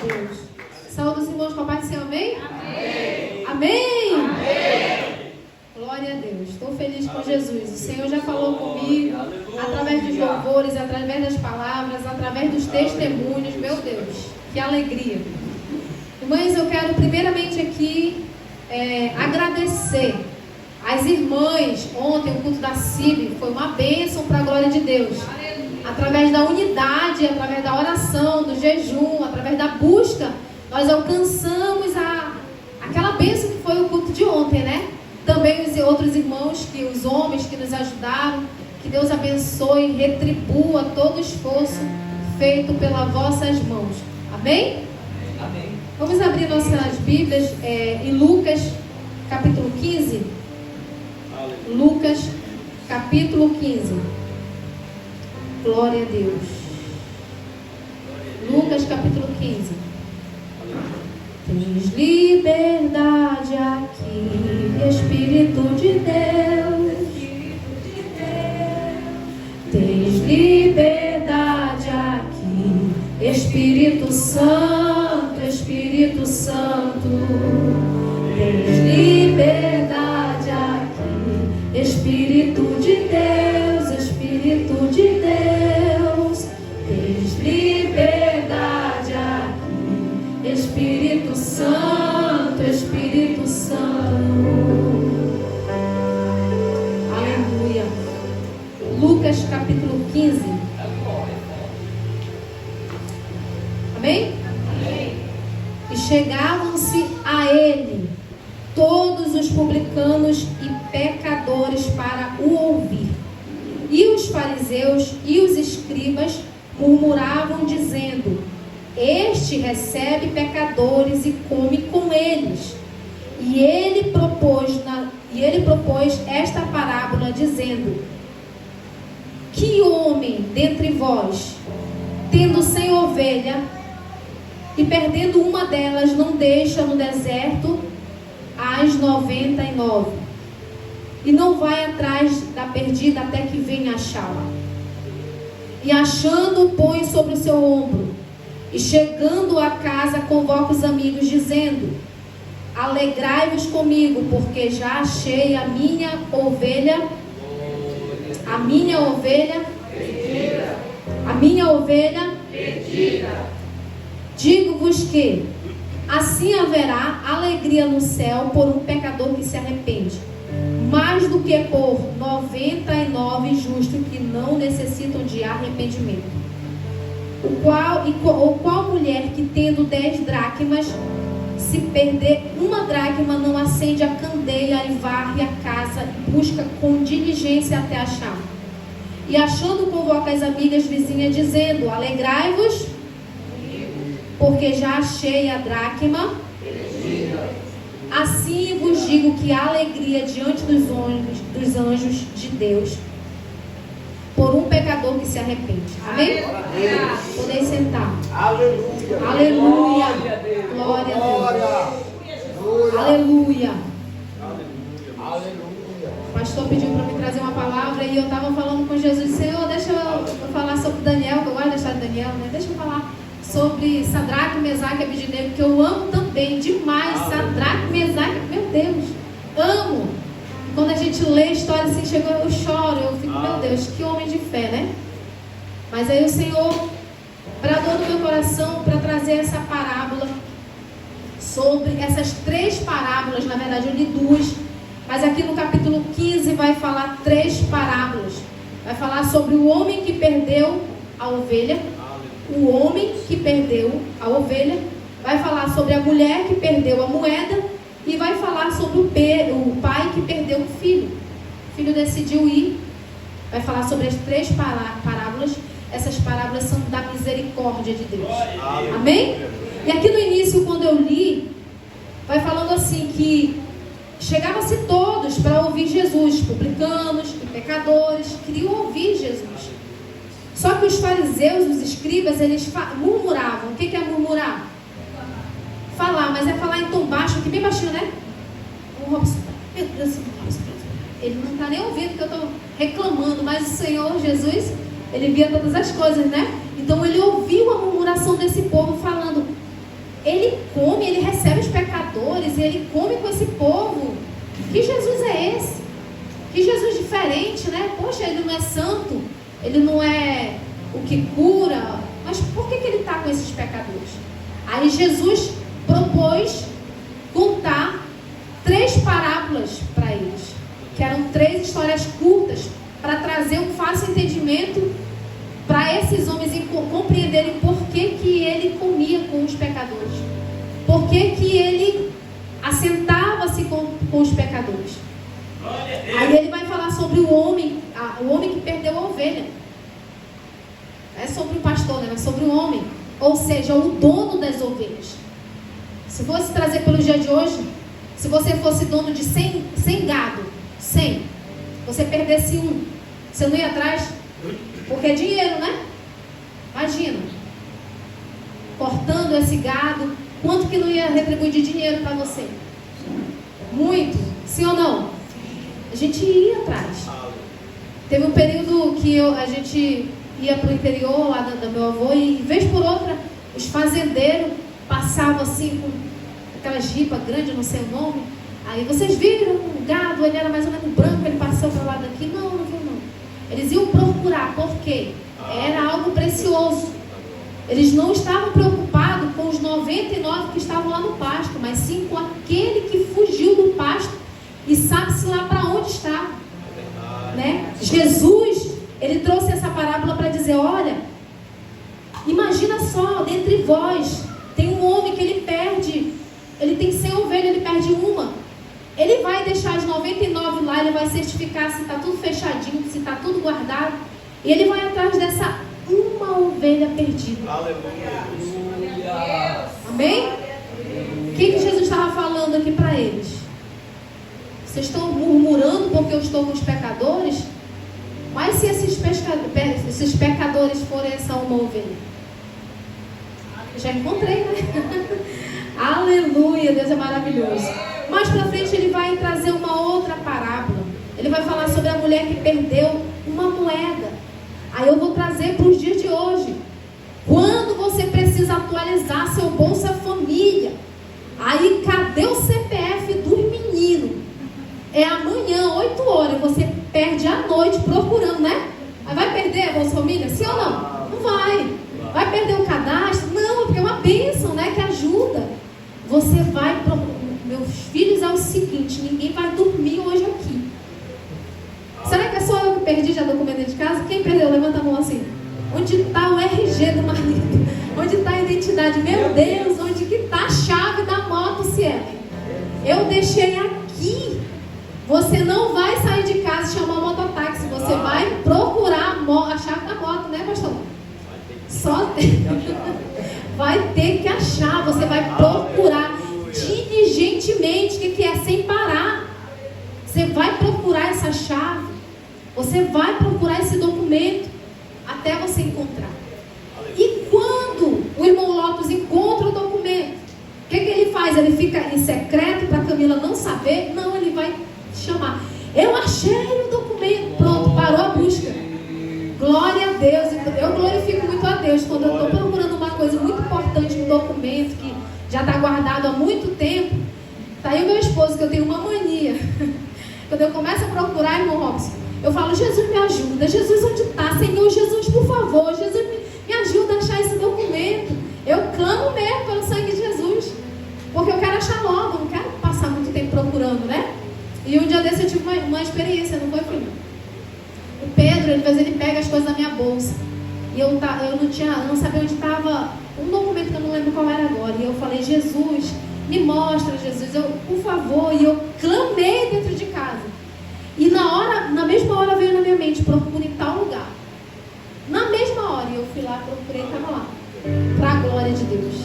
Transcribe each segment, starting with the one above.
Deus. Saúde os irmãos com a paz do Senhor, amém? Amém. Amém? Amém. Glória a Deus. Estou feliz com Jesus. O Senhor já falou comigo através dos louvores, através das palavras, através dos testemunhos. Meu Deus, que alegria. Irmãs, eu quero primeiramente aqui agradecer às irmãs. Ontem o culto da CIB foi uma bênção para a glória de Deus. Através da unidade, através da oração, do jejum, através da busca, nós alcançamos aquela bênção que foi o culto de ontem, né? Também os outros irmãos, os homens que nos ajudaram, que Deus abençoe e retribua todo o esforço feito pelas vossas mãos. Amém? Amém. Vamos abrir nossas Bíblias em Lucas, capítulo 15. Lucas, capítulo 15. Glória a Deus. Lucas, capítulo 15. Tens liberdade aqui, Espírito de Deus. Tens liberdade aqui, Espírito Santo, Espírito Santo. Tens liberdade aqui, Espírito de Deus, Espírito de Deus. Tens liberdade aqui, Espírito Santo, Espírito Santo. Aleluia. Lucas capítulo 15. Amém? Amém. E chegavam-se a ele todos os publicanos e pecadores para o ouvir. E os fariseus e os escribas murmuravam, dizendo: Este recebe pecadores e come com eles. E ele propôs esta parábola, dizendo: Que homem dentre vós, tendo 100 ovelhas, e perdendo uma delas, não deixa no deserto as 99, e não vai atrás da perdida até que venha achá-la? E achando, põe sobre o seu ombro, e chegando a casa, convoca os amigos, dizendo: Alegrai-vos comigo, porque já achei a minha ovelha perdida. Digo-vos que assim haverá alegria no céu por um pecador que se arrepende, mais do que por 99 justos que não necessitam de arrependimento. Qual mulher que, tendo 10 dracmas, se perder uma dracma, não acende a candeia e varre a casa e busca com diligência até achar? E achando, convoca as amigas vizinhas, dizendo: Alegrai-vos, porque já achei a dracma. Assim vos digo que há alegria diante dos anjos de Deus por um pecador que se arrepende. Amém? Podeis sentar. Aleluia. Aleluia. Glória a Deus. Aleluia. O pastor pediu para me trazer uma palavra e eu estava falando com Jesus: Senhor, deixa eu falar sobre Daniel, que eu gosto da história de Daniel, né? Deixa eu falar sobre Sadraque, Mesaque e Abednego, que eu amo também demais. Sadraque, Mesaque, meu Deus, amo. Quando a gente lê a história assim, chegou, eu choro, eu fico, meu Deus, que homem de fé, né? Mas aí o Senhor bradou no meu coração para trazer essa parábola, sobre essas 3 parábolas. Na verdade eu li 2, mas aqui no capítulo 15 vai falar 3 parábolas. Vai falar sobre o homem que perdeu a ovelha, o homem que perdeu a ovelha, vai falar sobre a mulher que perdeu a moeda, e vai falar sobre o pai que perdeu o filho. O filho decidiu ir. Vai falar sobre as 3 parábolas. Essas parábolas são da misericórdia de Deus. Amém? E aqui no início, quando eu li, vai falando assim que chegava-se todos para ouvir Jesus, publicanos e pecadores, queriam ouvir Jesus. Só que os fariseus, os escribas, eles murmuravam. O que é murmurar? Falar, mas é falar em tom baixo, aqui bem baixinho, né? O Robson, meu Deus, ele não está nem ouvindo que eu estou reclamando, mas o Senhor Jesus, ele via todas as coisas, né? Então ele ouviu a murmuração desse povo falando: ele come com esse povo. Que Jesus é esse? Que Jesus diferente, né? Poxa, ele não é santo, ele não é o que cura, mas por que ele está com esses pecadores? Aí Jesus propôs contar 3 parábolas para eles, que eram 3 histórias curtas, para trazer um fácil entendimento para esses homens compreenderem por que ele comia com os pecadores, por que ele assentava-se com os pecadores. Aí ele vai falar sobre o homem que perdeu a ovelha. Não é sobre o pastor, né? Mas sobre o homem, ou seja, o dono das ovelhas. Se fosse trazer pelo dia de hoje, se você fosse dono de 100 gado, 100, você perdesse um, você não ia atrás? Porque é dinheiro, né? Imagina, cortando esse gado, quanto que não ia retribuir de dinheiro para você? Muito, sim ou não? A gente ia atrás. Teve um período que a gente ia para o interior lá do meu avô, e vez por outra os fazendeiros passavam assim com aquelas ripas grandes, não sei o nome. Aí vocês viram o gado, ele era mais ou menos branco, ele passou para lá daqui. Não viu não. Eles iam procurar, por quê? Era algo precioso. Eles não estavam preocupados com os 99 que estavam lá no pasto, mas sim com aquele que fugiu do pasto e sabe-se lá para onde está, né? Jesus, ele trouxe essa parábola para dizer, olha, imagina só, dentre vós tem um homem que ele tem 100 ovelhas, ele perde uma. Ele vai deixar as 99 lá, ele vai certificar se está tudo fechadinho, se está tudo guardado, e ele vai atrás dessa uma ovelha perdida. Aleluia. Amém? O que Jesus estava falando aqui para eles? Vocês estão murmurando porque eu estou com os pecadores? Mas se esses pecadores forem essa uma ovelha? Já encontrei, né? Aleluia, Deus é maravilhoso. Mais para frente ele vai trazer uma outra parábola. Ele vai falar sobre a mulher que perdeu uma moeda. Aí eu vou trazer para os dias de hoje. Quando você precisa atualizar seu Bolsa Família, aí cadê o CPF do menino? É amanhã, 8 horas, você perde a noite procurando, né? Aí vai perder a Bolsa Família? Sim ou não? Não vai. Vai perder o cadastro? Não, porque é uma bênção, né? Que ajuda. Você vai procurar. Meus filhos, é o seguinte, ninguém vai dormir hoje aqui. Será que é só eu que perdi já documento de casa? Quem perdeu? Levanta a mão assim. Onde está o RG do marido? Onde está a identidade? Meu Deus, onde que está a chave da moto, Cielo? Eu deixei aqui. Você não vai sair de casa e chamar o mototáxi. Você vai procurar a chave da moto, né, pastor? Só vai ter que achar. Você vai procurar diligentemente. O que é? Sem parar. Você vai procurar essa chave. Você vai procurar esse documento até você encontrar. E quando o irmão Lotus encontra o documento, o que ele faz? Ele fica em secreto para a Camila não saber? Não, ele vai chamar. Eu achei o documento. Pronto, parou a busca. Glória a Deus. Eu glorifico muito a Deus quando eu estou procurando uma coisa muito importante, um documento que já está guardado há muito tempo. Está aí o meu esposo, que eu tenho uma mania. Quando eu começo a procurar, irmão Robson, eu falo, Jesus me ajuda. Jesus, onde está? Senhor Jesus, por favor, Jesus me ajuda a achar esse documento. Eu clamo mesmo pelo sangue de Jesus, porque eu quero achar logo, não quero passar muito tempo procurando, né? E um dia desse eu tive uma experiência, não foi, filho? O Pedro, às vezes ele pega as coisas da minha bolsa, e eu não sabia onde estava um documento que eu não lembro qual era agora. E eu falei, Jesus, me mostra, Jesus, por favor. E eu clamei dentro de casa. E na mesma hora veio na minha mente, procure em tal lugar. Na mesma hora, eu fui lá, procurei e estava lá. Para a glória de Deus.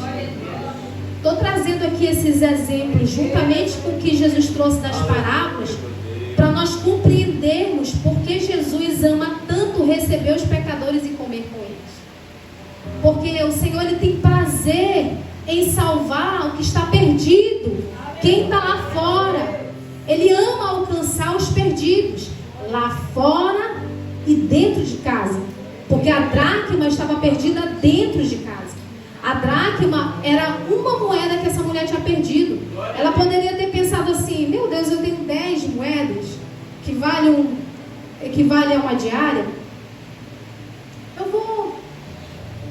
Estou trazendo aqui esses exemplos, juntamente com o que Jesus trouxe das parábolas, para nós compreendermos por que Jesus ama tanto receber os pecadores e comer com eles. Porque o Senhor, ele tem prazer em salvar o que está perdido, quem está lá fora. Ele ama alcançar os perdidos, lá fora e dentro de casa. Porque a dracma estava perdida dentro de casa. A dracma era uma moeda que essa mulher tinha perdido. Ela poderia ter pensado assim: meu Deus, eu tenho 10 moedas que equivale a uma diária. Eu vou...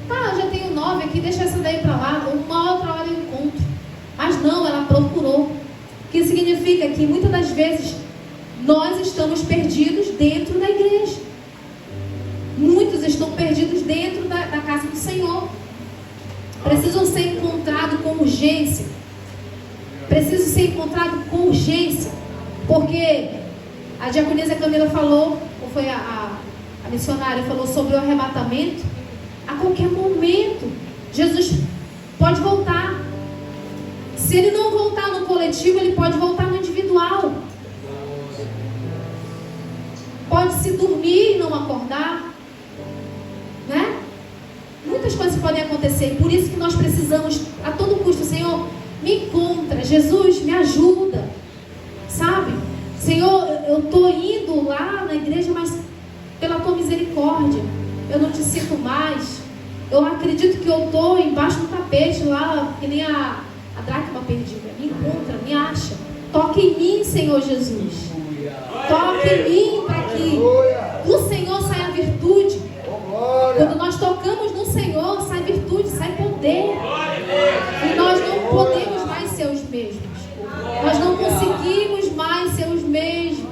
Tá, já tenho 9 aqui, deixa essa daí para lá. Uma outra hora eu encontro. Mas não, ela procurou. O que significa que muitas das vezes nós estamos perdidos dentro da igreja. Muitos estão perdidos dentro da casa do Senhor. Precisam ser encontrados com urgência. Precisam ser encontrados com urgência. Porque a diaconisa Camila falou, ou foi a missionária, falou sobre o arrebatamento. A qualquer momento, Jesus pode voltar. Se ele não voltar no coletivo, ele pode voltar no individual. Pode se dormir e não acordar, né? Muitas coisas podem acontecer. Por isso que nós precisamos, a todo custo: Senhor, me encontra. Jesus, me ajuda. Sabe? Senhor, eu estou indo lá na igreja, mas pela tua misericórdia, eu não te sinto mais. Eu acredito que eu estou embaixo do tapete lá, que nem a dracma perdida. Me encontra, me acha. Toque em mim, Senhor Jesus. Toque em mim para que do Senhor saia a virtude. Quando nós tocamos no Senhor, sai virtude, sai poder. E nós não podemos mais ser os mesmos. Nós não conseguimos mais ser os mesmos.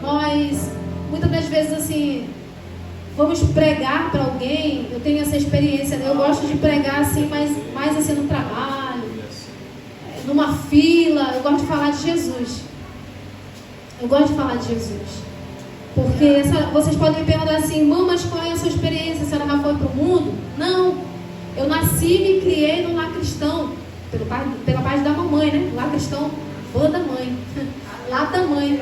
Nós, muitas das vezes, assim, vamos pregar para alguém. Eu tenho essa experiência, né? Eu gosto de pregar assim, mais assim no trabalho, numa fila. Eu gosto de falar de Jesus. Eu gosto de falar de Jesus. Porque vocês podem me perguntar assim: irmã, mas qual é a sua experiência? A senhora já foi para o mundo? Não. Eu nasci e me criei no lar cristão. Pela parte da mamãe, né? Lar cristão, boa da mãe. Lá da mãe.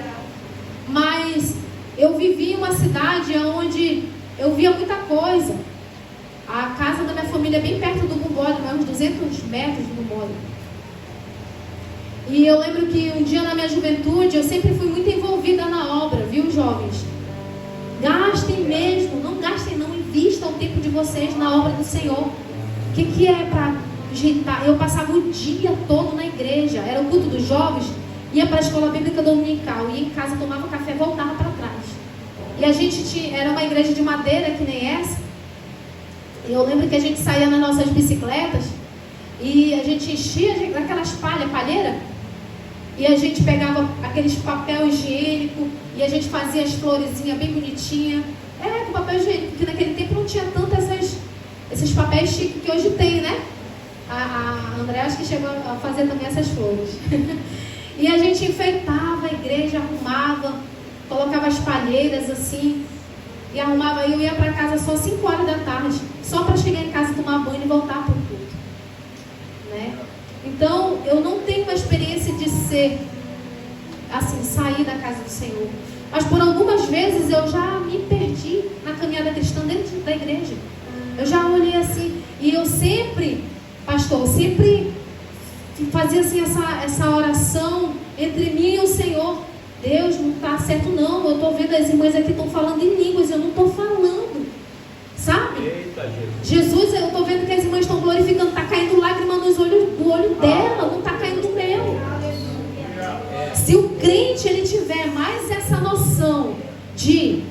Mas eu vivi em uma cidade onde eu via muita coisa. A casa da minha família é bem perto do Bumbódromo, uns 200 metros do Bumbódromo. E eu lembro que um dia na minha juventude, eu sempre fui muito envolvida na obra, viu, jovens? Gastem mesmo, não gastem não, invistam o tempo de vocês na obra do Senhor. O que é para agitar? Eu passava o dia todo na igreja, era o culto dos jovens, ia para a escola bíblica dominical, ia em casa, tomava café e voltava para trás. E a gente era uma igreja de madeira, que nem essa. E eu lembro que a gente saía nas nossas bicicletas e a gente enchia daquelas palheiras. E a gente pegava aqueles papel higiênico e a gente fazia as florezinhas bem bonitinhas. Com papel higiênico, porque naquele tempo não tinha tanto esses papéis chiques que hoje tem, né? A André acho que chegou a fazer também essas flores. E a gente enfeitava a igreja, arrumava, colocava as palheiras assim, e arrumava. Eu ia para casa só 5 horas da tarde, só para chegar em casa, tomar banho e voltar para o culto, né? Então, eu não tenho a experiência de ser, assim, sair da casa do Senhor. Mas por algumas vezes eu já me perdi na caminhada cristã dentro da igreja. Eu já olhei assim, e eu sempre, pastor, sempre fazia assim essa oração entre mim e o Senhor. Deus, não está certo não, eu estou vendo as irmãs aqui estão falando em línguas, eu não estou falando. Sabe? Eita, Jesus, eu estou vendo que as irmãs estão glorificando, está caindo lágrima do olho dela, não está caindo do meu. Se o crente ele tiver mais essa noção de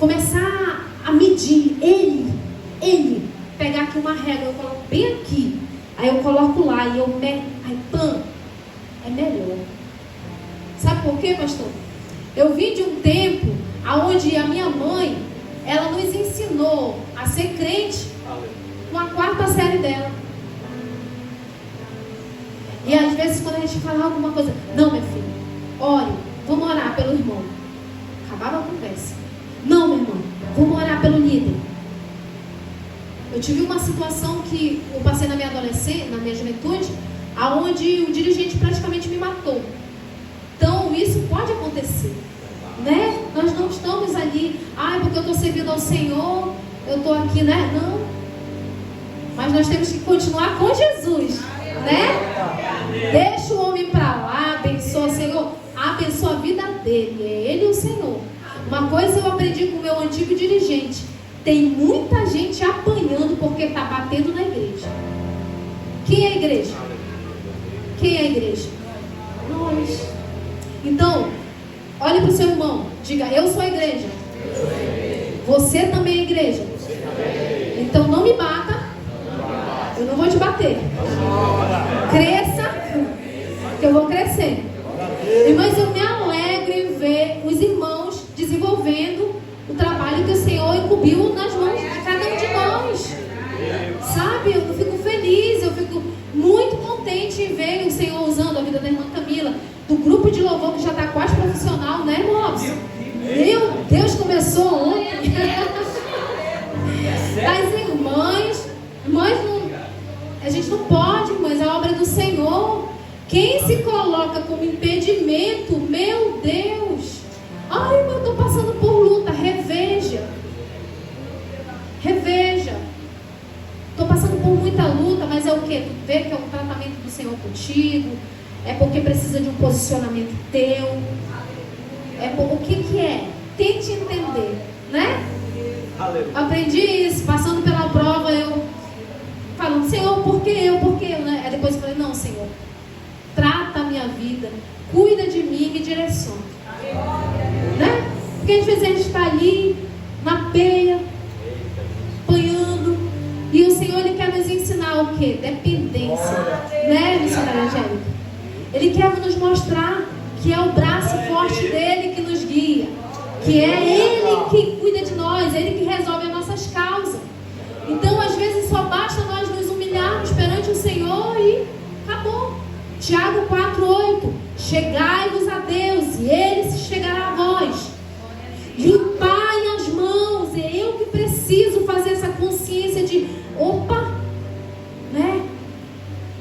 começar a medir, ele pegar aqui uma régua, eu coloco bem aqui, aí eu coloco lá e eu medo, aí pã, é melhor. Sabe por quê, pastor? Eu vim de um tempo onde a minha mãe, ela nos ensinou a ser crente com a 4ª série dela. E às vezes quando a gente fala alguma coisa, não, minha filha, ore, vamos orar pelo irmão. Acabava a conversa. Não, minha irmã, vamos orar pelo líder. Eu tive uma situação que eu passei na minha adolescência, na minha juventude, aonde o dirigente praticamente me matou. Então isso pode acontecer, né? Nós não estamos ali, porque eu estou servindo ao Senhor, eu estou aqui, né? Não. Mas nós temos que continuar com Jesus, né? Deixa o homem para lá, abençoa o Senhor, abençoa a vida dele, é ele o Senhor. Uma coisa eu aprendi com o meu antigo dirigente, Tem muita gente apanhando porque está batendo na igreja. Quem é a igreja? Quem é a igreja? Nós. Então, olhe para o seu irmão. Diga, eu sou a igreja. Você também é igreja. Então não me bata. Eu não vou te bater. Cresça, que eu vou crescer. Irmãs, eu me alegro em ver os irmãos desenvolvendo o trabalho que o Senhor incumbiu nas mãos de cada um de nós. Sabe, eu fico feliz, eu fico muito contente em ver o Senhor usando a vida da irmã Camila, do grupo de louvor que já está quase profissional, né, irmãos? Meu Deus, começou ontem. Das irmãs, a gente não pode, irmãs, a obra é do Senhor. Quem se coloca como impedimento, meu Deus, ai, eu estou passando por luta, reveja, estou passando por muita luta, mas é o que? Tu vê que é um tratamento do Senhor contigo, é porque precisa de um posicionamento teu, o que é? Tente entender, né? Aprendi isso, passando pela prova, eu falando, Senhor, por que eu? Né? Aí depois eu falei, não, Senhor, trata a minha vida, cuida de mim e me direciona. Né? Porque às vezes a gente está ali, na peia, apanhando, e o Senhor, Ele quer nos ensinar o quê? Dependência. Né, missionária Angélica? Ele quer nos mostrar que é o braço forte dEle que nos guia, que é Ele que cuida de nós, Ele que resolve as nossas causas. Então, às vezes, só basta nós nos humilharmos perante o Senhor e acabou. Tiago 4,8: chegai-vos a Deus e Ele se chegará a vós. Limpai as mãos. É eu que preciso fazer essa consciência de opa, né?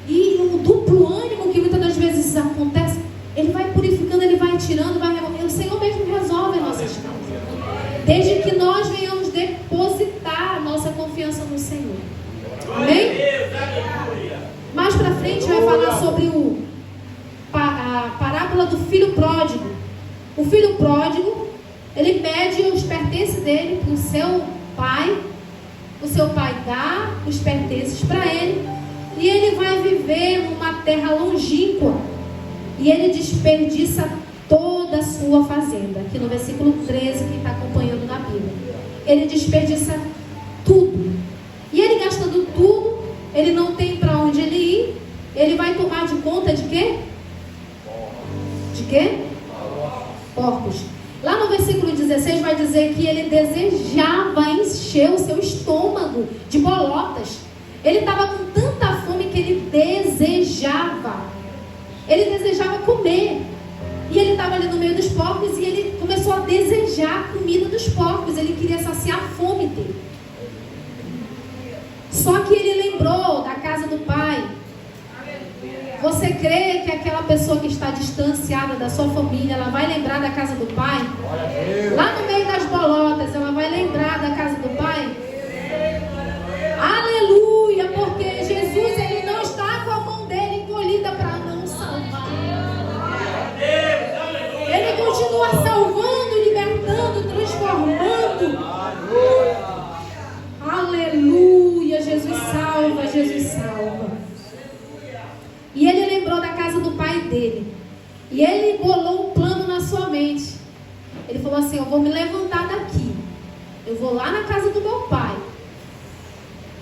E o duplo ânimo que muitas das vezes acontece, Ele vai purificando, Ele vai tirando, vai removendo. O Senhor mesmo resolve as nossas causas, desde que nós venhamos depositar a nossa confiança no Senhor. Amém? Mais pra frente vai falar sobre a parábola do filho pródigo. O filho pródigo, ele pede os pertences dele para o seu pai. O seu pai dá os pertences para ele, e ele vai viver numa terra longínqua, e ele desperdiça toda a sua fazenda. Aqui no versículo 13, quem está acompanhando na Bíblia, ele desperdiça tudo, e ele gastando tudo, ele não tem para onde ele ir. Ele vai tomar de conta de quê? De quê? Porcos. Lá no versículo 16 vai dizer que ele desejava encher o seu estômago de bolotas. Ele estava com tanta fome que ele desejava comer. E ele estava ali no meio dos porcos e ele começou a desejar a comida dos porcos. Ele queria saciar a fome dele. Só que ele lembrou da casa do pai. Você crê que aquela pessoa que está distanciada da sua família, ela vai lembrar da casa do pai? Lá no meio das bolotas, ela vai lembrar da casa do pai? Aleluia, porque Jesus, ele não está com a mão dele encolhida para não salvar. Ele continua salvando, libertando, transformando. Aleluia, Jesus salva, Jesus salva. E ele lembrou da casa do pai dele. E ele bolou um plano na sua mente. Ele falou assim, eu vou me levantar daqui. Eu vou lá na casa do meu pai.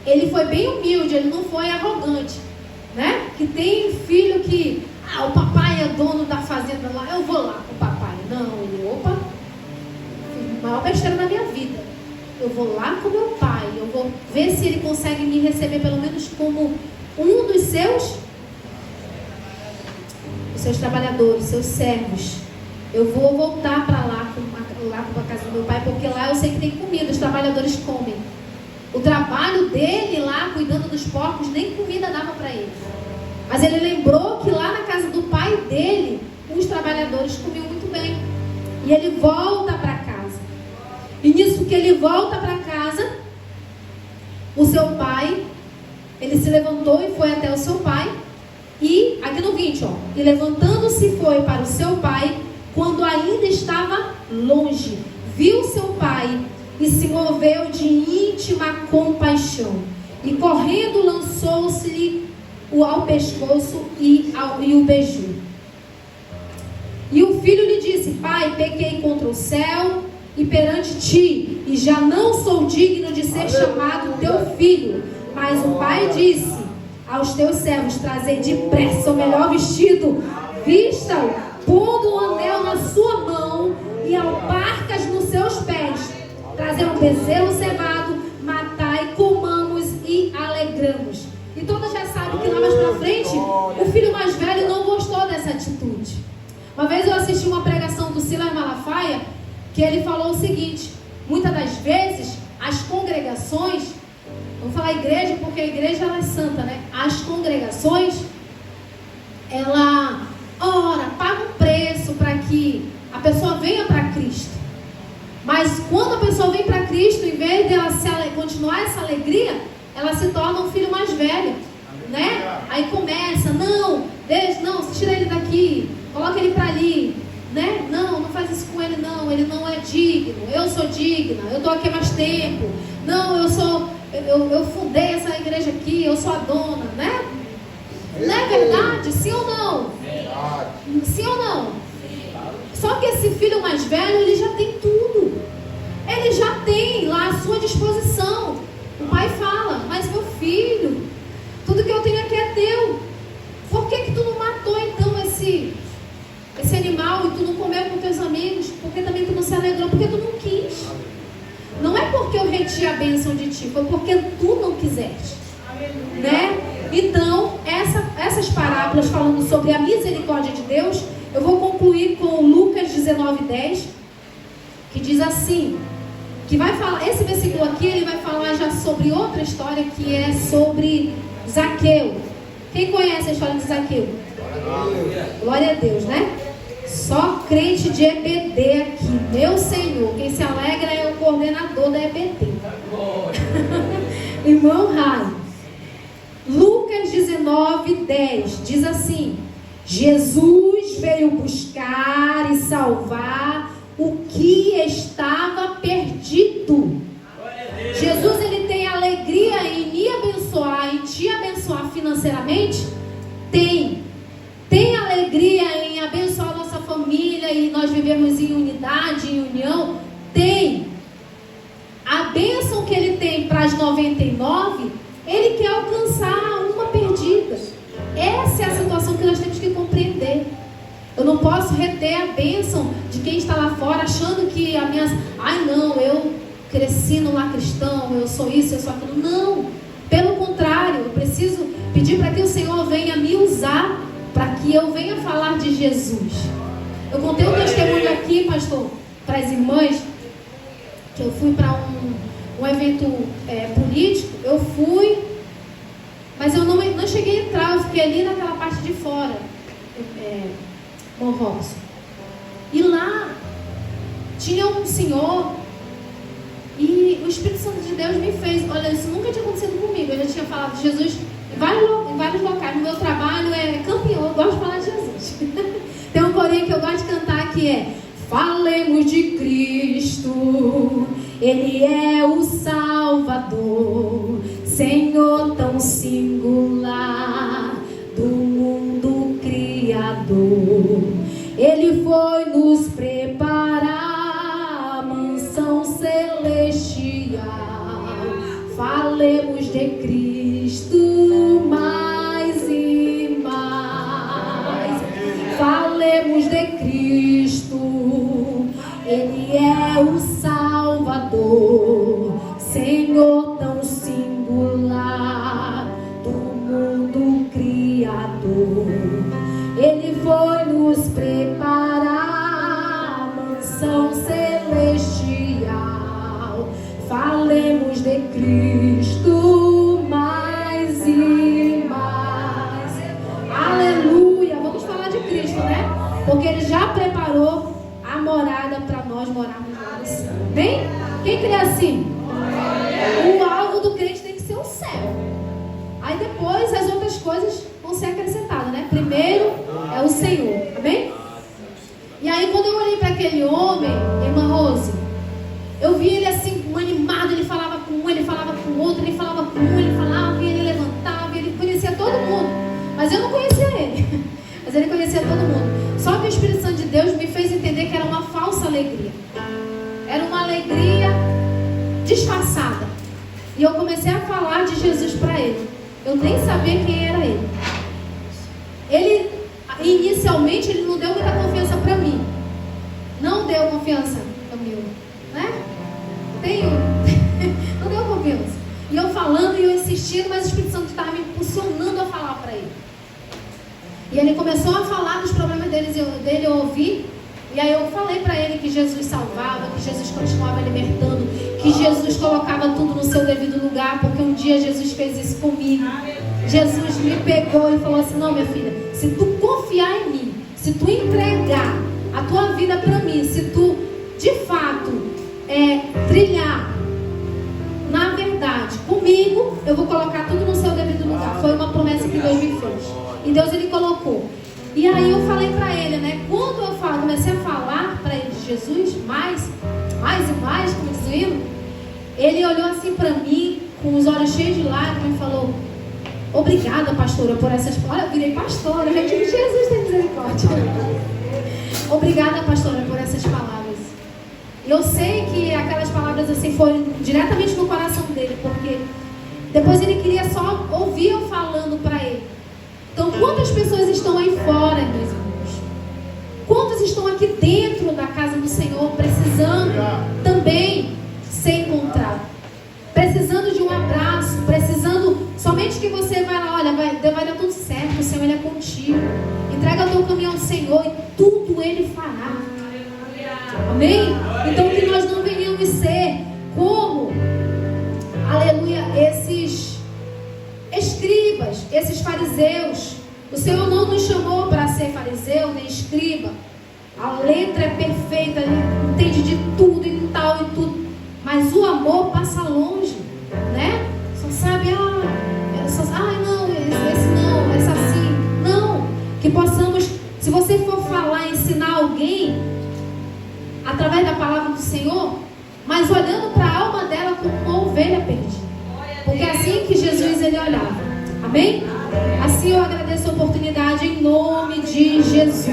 Ele foi bem humilde, ele não foi arrogante, né? Que tem filho que, o papai é dono da fazenda lá, eu vou lá com o papai. Não, ele, fiz a maior besteira da minha vida. Eu vou lá com meu pai, eu vou ver se ele consegue me receber pelo menos como um dos seus trabalhadores, seus servos. Eu vou voltar para lá para a casa do meu pai, porque lá eu sei que tem comida, os trabalhadores comem. O trabalho dele lá, cuidando dos porcos, nem comida dava para ele. Mas ele lembrou que lá na casa do pai dele, os trabalhadores comiam muito bem. E ele volta para casa. E nisso que ele volta para casa, o seu pai, ele se levantou e foi até o seu pai. E, aqui no 20, e levantando-se foi para o seu pai, quando ainda estava longe. Viu seu pai e se moveu de íntima compaixão. E correndo lançou-se-lhe ao pescoço e o beijou. E o filho lhe disse: Pai, pequei contra o céu e perante ti, e já não sou digno de ser chamado teu filho. Mas o pai disse aos teus servos: trazei depressa o melhor vestido, vista-o, pondo um anel na sua mão e alparcas nos seus pés. Trazei um bezerro cevado, matai, comamos e alegramos. E todas já sabem que lá mais pra frente, o filho mais velho não gostou dessa atitude. Uma vez eu assisti uma pregação do Silas Malafaia, que ele falou o seguinte: muitas das vezes as congregações, vou falar igreja porque a igreja ela é santa, né? As congregações, ela ora, paga um preço para que a pessoa venha para Cristo. Mas quando a pessoa vem para Cristo, em vez de ela continuar essa alegria, ela se torna um filho mais velho, né? Aí começa: não, deixa, não, tira ele daqui, coloca ele para ali, né? Não faz isso com ele, não, ele não é digno, eu sou digna, eu estou aqui há mais tempo, não, eu fundei essa igreja aqui, eu sou a dona, né? Não é verdade? Sim ou não? Sim ou não? Só que esse filho mais velho, ele já tem tudo. Ele já tem lá à sua disposição. O pai fala: mas meu filho, tudo que eu tenho aqui é teu. Por que tu não matou então esse animal e tu não comeu com teus amigos? Porque também tu não se alegrou, porque tu não quis. Não é porque eu reti a bênção de ti, foi porque tu não quiseste, né? Então, essas parábolas falando sobre a misericórdia de Deus, eu vou concluir com Lucas 19:10, que diz assim, que vai falar, esse versículo aqui, ele vai falar já sobre outra história, que é sobre Zaqueu. Quem conhece a história de Zaqueu? Glória a Deus, né? Só crente de EBD aqui. Meu Senhor, quem se alegra é o coordenador da EBD. Irmão Rai. Lucas 19:10 diz assim: Jesus veio buscar e salvar o que estava perdido. Jesus, ele tem alegria em me abençoar, em te abençoar financeiramente? Tem alegria em abençoar nossa família e nós vivemos em unidade, em união? Tem. A bênção que ele tem para as 99, ele quer alcançar uma perdida. Essa é a situação que nós temos que compreender. Eu não posso reter a bênção de quem está lá fora, achando que a minha... Ai não, eu cresci no lar cristão, eu sou isso, eu sou aquilo. Não, pelo contrário, eu preciso pedir para que o Senhor venha me usar, para que eu venha falar de Jesus. Eu contei um testemunho aqui, pastor, para as irmãs, que eu fui para um evento político. Eu fui, mas eu não cheguei a entrar, eu fiquei ali naquela parte de fora, Morros. E lá tinha um senhor, e o Espírito Santo de Deus me fez, olha, isso nunca tinha acontecido comigo. Eu já tinha falado de Jesus em vários locais. No meu trabalho é campeão, eu gosto de falar de Jesus. Tem um corinho que eu gosto de cantar que é: falemos de Cristo, Ele é o Salvador, Senhor tão singular do mundo criador. Ele foi nos preparar a mansão celestial. Falemos de Cristo mais e mais. Falemos de Cristo, Ele é o Salvador, Senhor tão singular do mundo criador. Ele foi nos preparar a mansão celestial. Falemos de Cristo mais e mais. Aleluia! Vamos falar de Cristo, né? Porque Ele já preparou a morada para nós morarmos lá no céu. Bem? Quem crê assim? O alvo do crente tem que ser o céu. Aí depois as outras coisas vão ser acrescentadas, né? Primeiro é o Senhor. Amém? E aí quando eu olhei para aquele homem, irmã Rose, eu vi ele assim, Mas eu não conhecia ele. Mas ele conhecia todo mundo. Só que o Espírito Santo de Deus me fez entender que era uma falsa alegria. Era uma alegria disfarçada. E eu comecei a falar de Jesus para ele. Eu nem sabia quem era ele. Ele, inicialmente, ele não deu muita confiança para mim. Não deu confiança, Camilo, né? Não deu confiança. E eu falando e eu insistindo, mas o Espírito Santo estava me impulsionando a falar para ele. E ele começou a falar dos problemas dele, eu ouvi. E aí eu falei para ele que Jesus salvava, que Jesus continuava libertando, que Jesus colocava tudo no seu devido lugar, porque um dia Jesus fez isso comigo. Jesus me pegou e falou assim: não, minha filha, se tu confiar em mim, se tu entregar a tua vida para mim, se tu de fato trilhar na verdade comigo, eu vou colocar tudo no seu devido lugar. Foi uma promessa que Deus me fez. E Deus, ele colocou. E aí eu falei para ele, né? Quando eu comecei a falar para ele de Jesus, mais e mais, como diz o hino, ele olhou assim para mim, com os olhos cheios de lágrimas, e falou: obrigada, pastora, por essas palavras. Eu virei pastora, já tive Jesus, tem misericórdia. Obrigada, pastora, por essas palavras. E eu sei que aquelas palavras assim foram diretamente no coração dele, porque depois ele queria só ouvir eu falando para ele. Então, quantas pessoas estão aí fora, meus irmãos? Quantos estão aqui dentro da casa do Senhor, precisando também ser encontrado? Precisando de um abraço, precisando somente que você vai lá, olha, vai dar tudo certo, o Senhor, ele é contigo. Entrega o teu caminho ao Senhor e tudo ele fará. Amém? Então, que nós não venhamos ser como, aleluia, esses escribas, esses fariseus. O Senhor não nos chamou para ser fariseu nem escriba. A letra é perfeita, ele entende de tudo e tal e tudo, mas o amor passa longe, né? Só sabe, não, esse não, essa assim. Não, que possamos, se você for falar, ensinar alguém através da palavra do Senhor, mas olhando para a alma dela como uma ovelha perdida. Porque é assim que Jesus ele olhava. Amém? Assim eu agradeço a oportunidade em nome de Jesus.